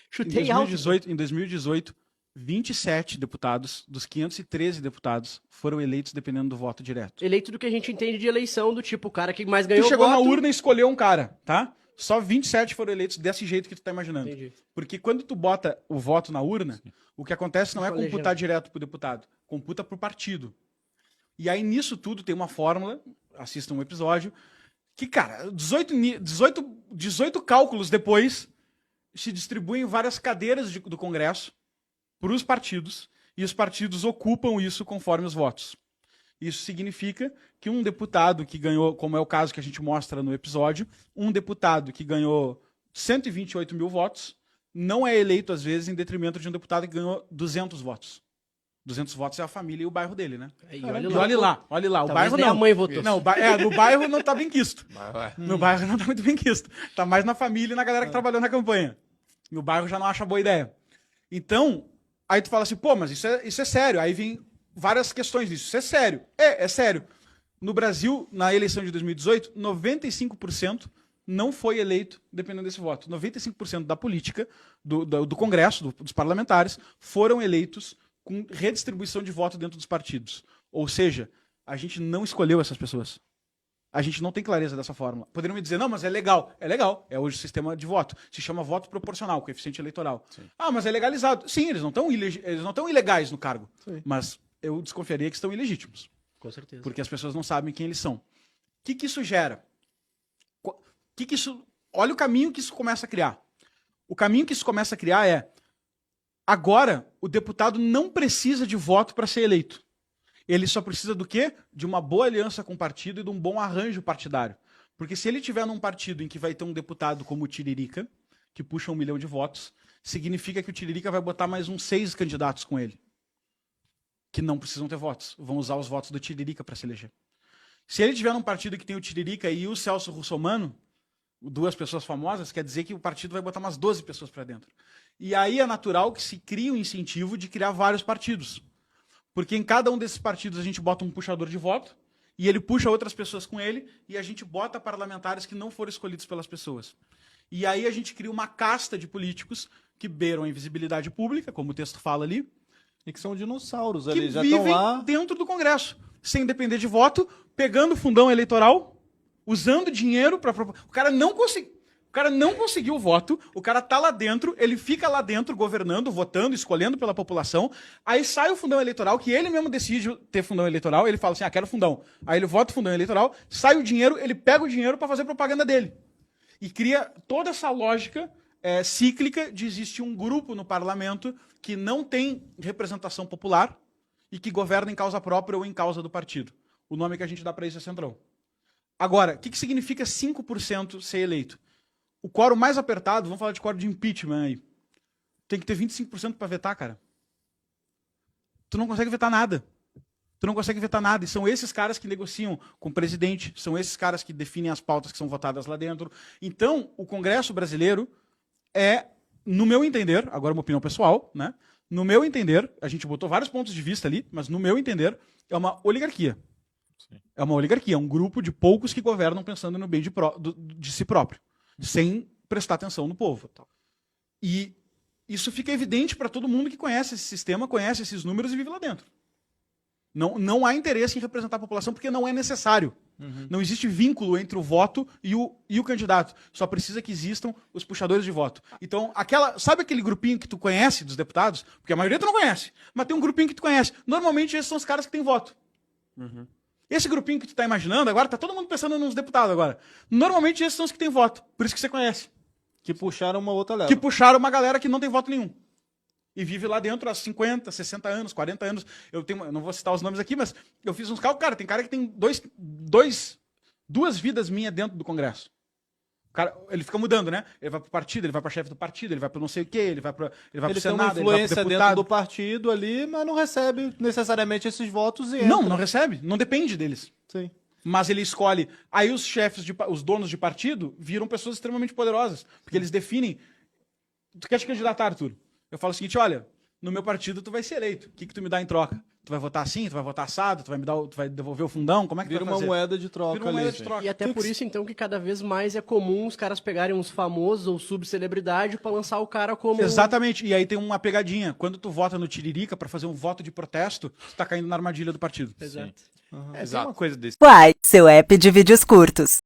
Chutei alto. Em 2018, 27 deputados dos 513 deputados foram eleitos dependendo do voto direto. Eleito do que a gente entende de eleição, do tipo, o cara que mais ganhou Tu chegou voto... na urna e escolheu um cara, tá? Só 27 foram eleitos desse jeito que tu tá imaginando. Entendi. Porque quando tu bota o voto na urna, Sim. o que acontece não é Colegiado. computar direto pro deputado, computa pro partido. E aí nisso tudo tem uma fórmula, assista um episódio, que, cara, 18 cálculos depois se distribuem várias cadeiras do Congresso para os partidos, e os partidos ocupam isso conforme os votos. Isso significa que um deputado que ganhou, como é o caso que a gente mostra no episódio, um deputado que ganhou 128 mil votos não é eleito, às vezes, em detrimento de um deputado que ganhou 200 votos. 200 votos é a família e o bairro dele, né? E E olha lá. O Talvez bairro nem não. a mãe votou. Não, no bairro não tá bem quisto. Vai. No bairro não tá muito bem quisto. Tá mais na família e na galera que trabalhou na campanha. No bairro já não acha boa ideia. Então, aí tu fala assim, pô, mas isso é sério. Aí vem várias questões disso. Isso é sério. É sério. No Brasil, na eleição de 2018, 95% não foi eleito dependendo desse voto. 95% da política, do Congresso, dos parlamentares, foram eleitos com redistribuição de voto dentro dos partidos. Ou seja, a gente não escolheu essas pessoas. A gente não tem clareza dessa fórmula. Poderiam me dizer, não, mas é legal. É legal. É hoje o sistema de voto. Se chama voto proporcional, coeficiente eleitoral. Sim. Ah, mas é legalizado. Sim, eles não estão ilegais no cargo. Sim. Mas eu desconfiaria que estão ilegítimos. Com certeza. Porque as pessoas não sabem quem eles são. O que isso gera? Olha o caminho que isso começa a criar. O caminho que isso começa a criar é: agora, o deputado não precisa de voto para ser eleito. Ele só precisa do quê? De uma boa aliança com o partido e de um bom arranjo partidário. Porque se ele tiver num partido em que vai ter um deputado como o Tiririca, que puxa 1 milhão de votos, significa que o Tiririca vai botar mais uns 6 candidatos com ele, que não precisam ter votos. Vão usar os votos do Tiririca para se eleger. Se ele tiver num partido que tem o Tiririca e o Celso Russomano, 2 pessoas famosas, quer dizer que o partido vai botar umas 12 pessoas para dentro. E aí é natural que se crie um incentivo de criar vários partidos. Porque em cada um desses partidos a gente bota um puxador de voto, e ele puxa outras pessoas com ele, e a gente bota parlamentares que não foram escolhidos pelas pessoas. E aí a gente cria uma casta de políticos que beiram a invisibilidade pública, como o texto fala ali, E que são dinossauros que ali, já estão vivem lá. dentro do Congresso, sem depender de voto, pegando fundão eleitoral, usando dinheiro para... O cara não conseguiu o voto, o cara tá lá dentro, ele fica lá dentro governando, votando, escolhendo pela população, aí sai o fundão eleitoral, que ele mesmo decide ter fundão eleitoral, ele fala assim, quero fundão. Aí ele vota o fundão eleitoral, sai o dinheiro, ele pega o dinheiro para fazer propaganda dele. E cria toda essa lógica cíclica de existir um grupo no parlamento que não tem representação popular e que governa em causa própria ou em causa do partido. O nome que a gente dá para isso é Centrão. Agora, o que significa 5% ser eleito? O quórum mais apertado, vamos falar de quórum de impeachment aí, tem que ter 25% para vetar, cara. Tu não consegue vetar nada. Tu não consegue vetar nada. E são esses caras que negociam com o presidente, são esses caras que definem as pautas que são votadas lá dentro. Então, o Congresso brasileiro é, no meu entender, agora uma opinião pessoal, né? No meu entender, a gente botou vários pontos de vista ali, mas no meu entender, é uma oligarquia. Sim. É uma oligarquia, é um grupo de poucos que governam pensando no bem de si próprio, sem prestar atenção no povo. E isso fica evidente para todo mundo que conhece esse sistema, conhece esses números e vive lá dentro. Não há interesse em representar a população porque não é necessário. Não existe vínculo entre o voto e o candidato. Só precisa que existam os puxadores de voto. Então, sabe aquele grupinho que tu conhece dos deputados? Porque a maioria tu não conhece, mas tem um grupinho que tu conhece. Normalmente esses são os caras que têm voto. Esse grupinho que tu tá imaginando agora, tá todo mundo pensando nos deputados agora. Normalmente esses são os que têm voto, por isso que você conhece. Que puxaram uma outra leva. Que puxaram uma galera que não tem voto nenhum. E vive lá dentro há 50, 60 anos, 40 anos. Eu não vou citar os nomes aqui, mas eu fiz uns cálculos. Cara, tem cara que tem duas vidas minhas dentro do Congresso. O cara, ele fica mudando, né? Ele vai pro partido, ele vai pra chefe do partido, ele vai pro não sei o quê, ele vai pro Ele tem Senado, uma ele vai pro influência dentro deputado. do partido ali, mas não recebe necessariamente esses votos e Não, entra. não recebe. Não depende deles. Sim. Mas ele escolhe. Aí os chefes, os donos de partido, viram pessoas extremamente poderosas. Porque eles definem. Tu quer te candidatar, Arthur? Eu falo o seguinte: olha, no meu partido tu vai ser eleito. O que que tu me dá em troca? Tu vai votar assim, tu vai votar assado, tu vai devolver o fundão? Como é que Vira tu vai uma fazer? moeda de troca Vira uma moeda ali. de troca. E até por isso, então, que cada vez mais é comum os caras pegarem uns famosos ou subcelebridade pra lançar o cara como... Exatamente. E aí tem uma pegadinha. Quando tu vota no Tiririca pra fazer um voto de protesto, tu tá caindo na armadilha do partido. Exato. Tem uma coisa desse Uai, seu app de vídeos curtos.